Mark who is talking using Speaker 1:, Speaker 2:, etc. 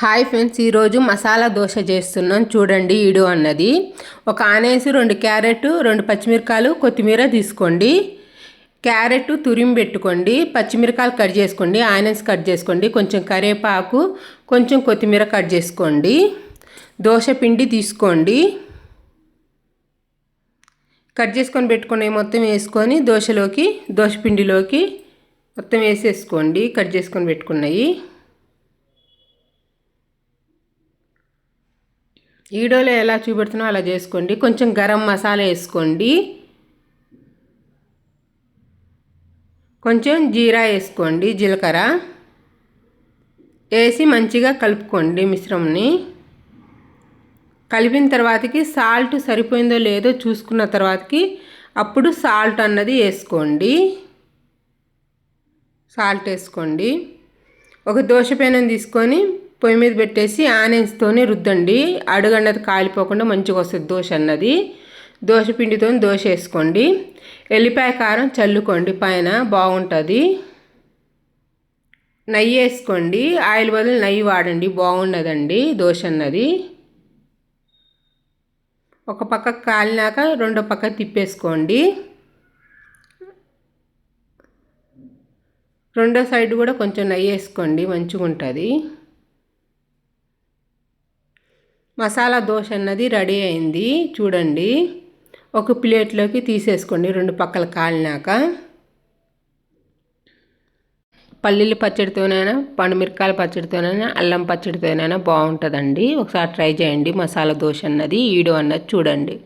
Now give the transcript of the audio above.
Speaker 1: Hi friends, ఈరోజు మసాలా దోశ చేస్తున్నాను చూడండి. ఈడు అన్నది ఒక ఆనేసి 2 క్యారెట్ 2 పచ్చిమిరకాయలు కొత్తిమీర తీసుకోండి. క్యారెట్ తురిమి పెట్టుకోండి, పచ్చిమిరకాయలు కట్ చేసుకోండి, ఆనియన్స్ కట్ చేసుకోండి, కొంచెం కరివేపాకు, కొంచెం కొత్తిమీర కట్ చేసుకోండి. దోశ పిండి తీసుకోండి, కట్ చేసుకొని పెట్టుకోండి. మొత్తం వేసుకొని దోశ పిండిలోకి మొత్తం వేసేసుకోండి. కట్ చేసుకొని పెట్టుకున్నాయి వీడియోలో ఎలా చూపెడుతున్నా అలా చేసుకోండి. కొంచెం గరం మసాలా వేసుకోండి, కొంచెం జీరా వేసుకోండి, జీలకర్ర వేసి మంచిగా కలుపుకోండి. మిశ్రమంని కలిపిన తర్వాతకి సాల్ట్ సరిపోయిందో లేదో చూసుకున్న తర్వాతకి అప్పుడు సాల్ట్ అన్నది వేసుకోండి. సాల్ట్ వేసుకోండి. ఒక దోశ పెనం తీసుకొని పొయ్యి మీద పెట్టేసి ఆనియన్స్తోనే రుద్దండి. అడుగన్నది కాలిపోకుండా మంచిగా వస్తుంది దోశ అన్నది. దోశ పిండితో దోశ వేసుకోండి. ఎల్లిపాయ కారం చల్లుకోండి, పైన బాగుంటుంది. నెయ్యి వేసుకోండి, ఆయిల్ బదులు నెయ్యి వాడండి, బాగుండదండి దోశ అన్నది. ఒక పక్క కాలినాక రెండో పక్క తిప్పేసుకోండి. రెండో సైడ్ కూడా కొంచెం నెయ్యి వేసుకోండి, మంచిగా ఉంటుంది. మసాలా దోశ అన్నది రెడీ అయింది చూడండి. ఒక ప్లేట్లోకి తీసేసుకోండి. 2 పక్కల కాలినాక పల్లీల పచ్చడితోనైనా, పండుమిరకాయల పచ్చడితోనైనా, అల్లం పచ్చడితోనైనా బాగుంటుందండి. ఒకసారి ట్రై చేయండి మసాలా దోశ అన్నది. వీడియో అన్నది చూడండి.